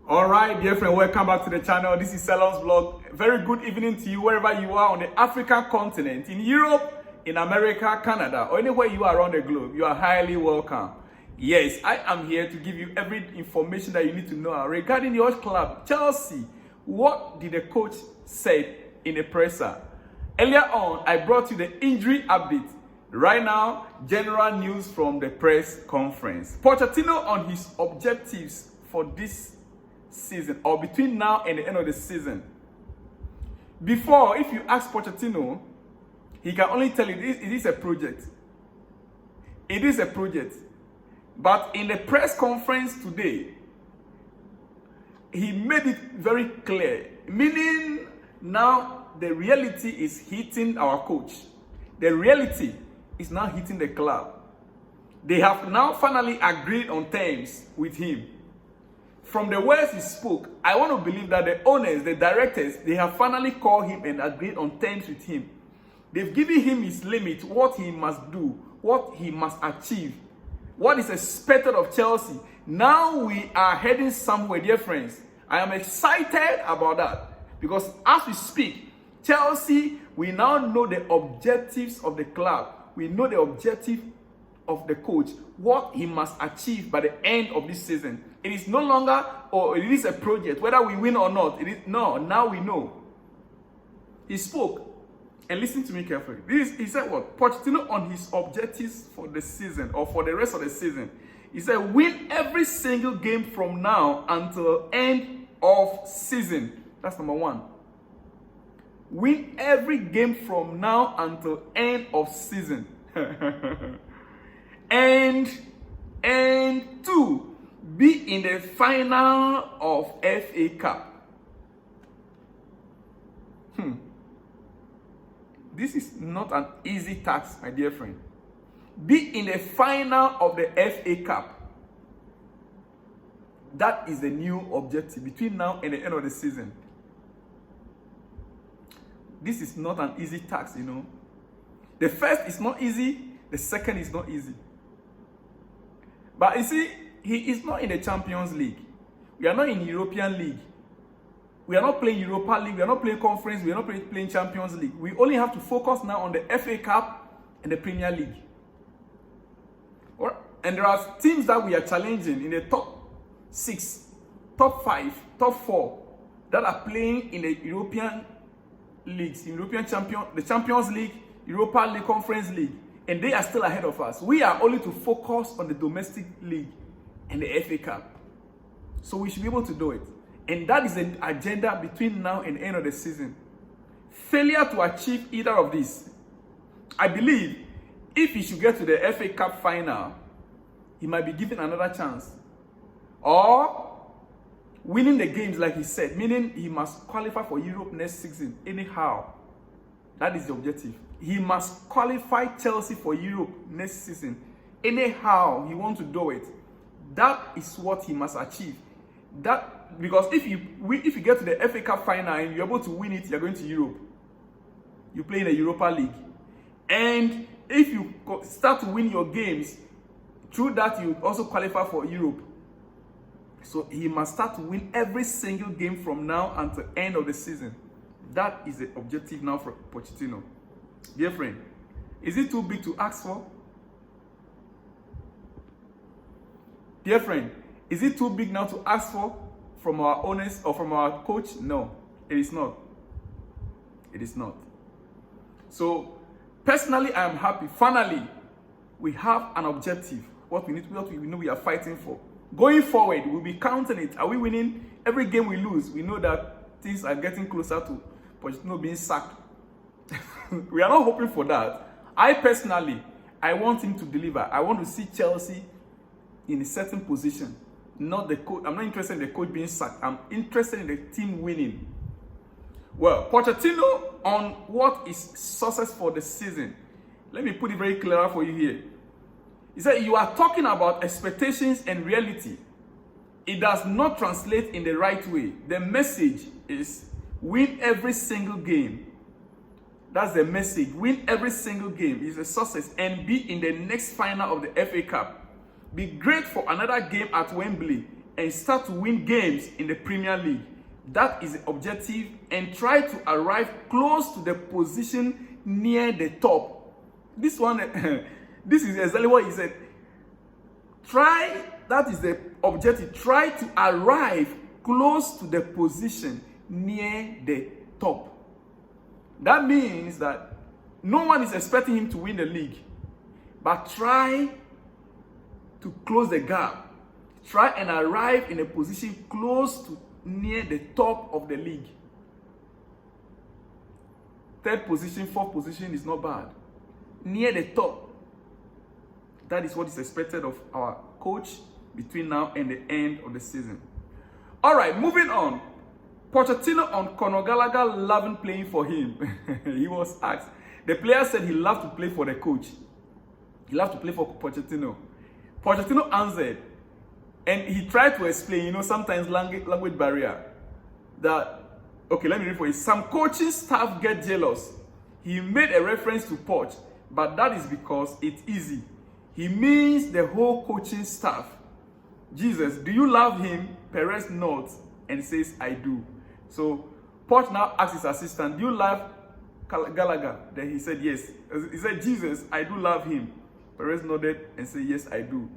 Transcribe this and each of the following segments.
All right, dear friend, welcome back to the channel. This is Salon's vlog. Very good evening to you wherever you are on the African continent, in Europe, in America, Canada, or anywhere you are around the globe. You are highly welcome. Yes, I am here to give you every information that you need to know regarding your club, Chelsea. What did the coach say in the presser? Earlier on, I brought you the injury update. Right now, general news from the press conference. Pochettino on his objectives for this season, or between now and the end of the season. Before, if you ask Pochettino, he can only tell you it is a project. It is a project. But in the press conference today, he made it very clear, meaning now the reality is hitting our coach. The reality is now hitting the club. They have now finally agreed on terms with him. From the words he spoke, I want to believe that the owners, the directors, they have finally called him and agreed on terms with him. They've given him his limit, what he must do, what he must achieve, what is expected of Chelsea. Now we are heading somewhere, dear friends. I am excited about that because as we speak, Chelsea, we now know the objectives of the club. We know the objective of the coach, what he must achieve by the end of this season. It is no longer, or it is a project, whether we win or not. Now we know. He spoke, and listen to me carefully. He said what? Pochettino on his objectives for the season, or for the rest of the season. He said, win every single game from now until end of season. That's number one. Win every game from now until end of season. and two, be in the final of FA Cup. This is not an easy task, my dear friend. Be in the final of the FA Cup. That is the new objective between now and the end of the season. This is not an easy task, you know. The first is not easy, the second is not easy. But you see, he is not in the Champions League. We are not in European League. We are not playing Europa League. We are not playing Conference. We are not playing Champions League. We only have to focus now on the FA Cup and the Premier League. And there are teams that we are challenging in the top 6, top 5, top 4 that are playing in the European leagues, in the Champions League, Europa League, Conference League, and they are still ahead of us. We are only to focus on the domestic league and the FA Cup. So we should be able to do it. And that is the agenda between now and the end of the season. Failure to achieve either of these, I believe, if he should get to the FA Cup final, he might be given another chance. Or winning the games, like he said, meaning he must qualify for Europe next season anyhow. That is the objective. He must qualify Chelsea for Europe next season anyhow he wants to do it. That is what he must achieve. Because if you get to the FA Cup final and you're able to win it, you're going to Europe. You play in the Europa League. And if you start to win your games, through that you also qualify for Europe. So he must start to win every single game from now until the end of the season. That is the objective now for Pochettino. Dear friend, is it too big to ask for? Dear friend, is it too big now to ask for from our owners or from our coach? No, it is not. It is not. So, personally, I am happy. Finally, we have an objective. What we know we are fighting for. Going forward, we'll be counting it. Are we winning? Every game we lose, we know that things are getting closer to Pochettino being sacked. We are not hoping for that. I personally, I want him to deliver. I want to see Chelsea in a certain position. Not the coach. I'm not interested in the coach being sacked. I'm interested in the team winning. Well, Pochettino on what is success for the season. Let me put it very clear for you here. He said, you are talking about expectations and reality. It does not translate in the right way. The message is win every single game. That's the message. Win every single game is a success and be in the next final of the FA Cup. Be great for another game at Wembley and start to win games in the Premier League. That is the objective, and try to arrive close to the position near the top. This one, this is exactly what he said. That is the objective. Try to arrive close to the position near the top. That means that no one is expecting him to win the league, but try to close the gap. Try and arrive in a position close to near the top of the league. Third position, fourth position is not bad. Near the top. That is what is expected of our coach between now and the end of the season. All right, moving on. Pochettino on Conor Gallagher loving playing for him. He was asked. The player said he loved to play for the coach. He loved to play for Pochettino. Pochettino answered, and he tried to explain, sometimes language barrier. That, okay, let me read for you. Some coaching staff get jealous. He made a reference to Poch, but that is because it's easy. He means the whole coaching staff. Jesus, do you love him? Perez nods and says, I do. So Poch now asks his assistant, do you love Gallagher? Then he said, yes. He said, Jesus, I do love him. Perez nodded and said, yes, I do.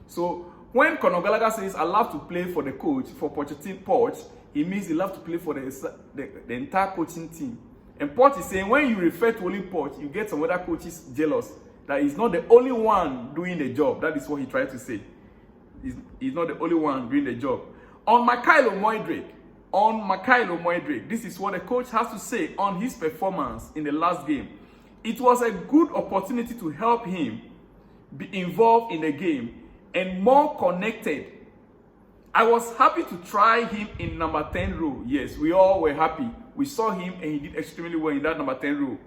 So when Conor Gallagher says, I love to play for the coach, for Poch, he means he loves to play for the entire coaching team. And Poch is saying, when you refer to only Poch, you get some other coaches jealous that he's not the only one doing the job. That is what he tried to say. He's not the only one doing the job. On Mudryk, this is what the coach has to say on his performance in the last game. It was a good opportunity to help him be involved in the game and more connected. I was happy to try him in number 10 role. Yes, we all were happy. We saw him and he did extremely well in that number 10 role.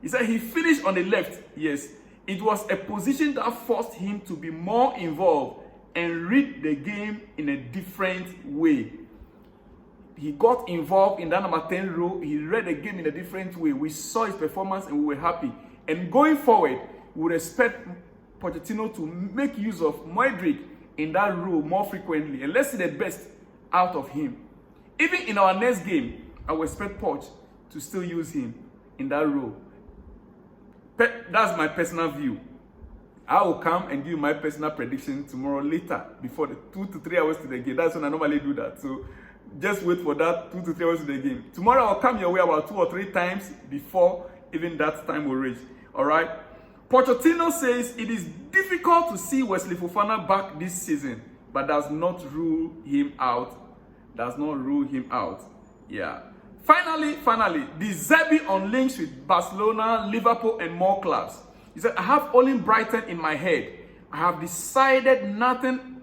He said he finished on the left. Yes, it was a position that forced him to be more involved and read the game in a different way. He got involved in that number 10 role. He read the game in a different way. We saw his performance and we were happy. And going forward, we would expect Pochettino to make use of Mudryk in that role more frequently. And let's see the best out of him. Even in our next game, I will expect Poch to still use him in that role. That's my personal view. I will come and give my personal prediction tomorrow later, before the 2 to 3 hours to the game. That's when I normally do that. So just wait for that 2 to 3 hours to the game. Tomorrow I'll come your way about 2 or 3 times before even that time will reach. All right. Pochettino says it is difficult to see Wesley Fofana back this season, but does not rule him out. Yeah. Finally, the Zebi on links with Barcelona, Liverpool, and more clubs. He said, I have only Brighton in my head. I have decided nothing,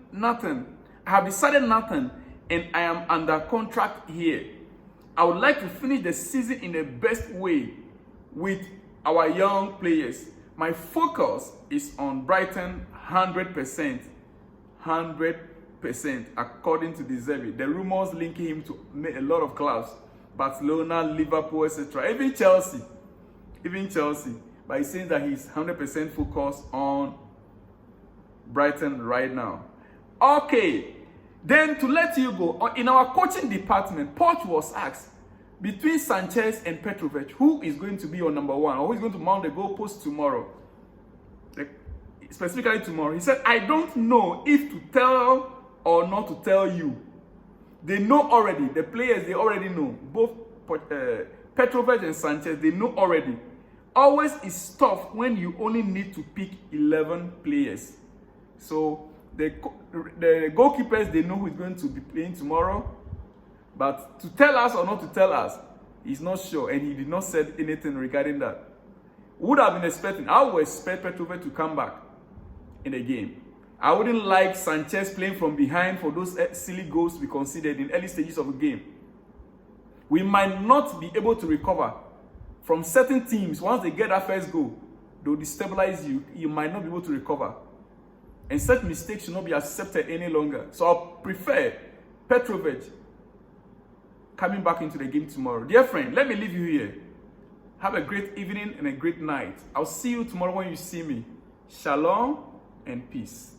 and I am under contract here. I would like to finish the season in the best way with our young players. My focus is on Brighton 100%. 100%, according to the Zebi. The rumors linking him to a lot of clubs. Barcelona, Liverpool, etc. Even Chelsea. But he's saying that he's 100% focused on Brighton right now. Okay. Then to let you go, in our coaching department, Poch was asked, between Sanchez and Petrovic, who is going to be your number one, or who is going to mount the goalpost tomorrow? Specifically tomorrow. He said, I don't know if to tell or not to tell you. They know already. The players, they already know. Both Petrovic and Sanchez, they know already. Always is tough when you only need to pick 11 players. So the goalkeepers, they know who is going to be playing tomorrow. But to tell us or not to tell us, he's not sure. And he did not say anything regarding that. Would have been expecting. I would expect Petrovic to come back in the game. I wouldn't like Sanchez playing from behind for those silly goals we conceded in early stages of the game. We might not be able to recover from certain teams. Once they get that first goal, they'll destabilize you. You might not be able to recover. And such mistakes should not be accepted any longer. So I prefer Petrovic coming back into the game tomorrow. Dear friend, let me leave you here. Have a great evening and a great night. I'll see you tomorrow when you see me. Shalom and peace.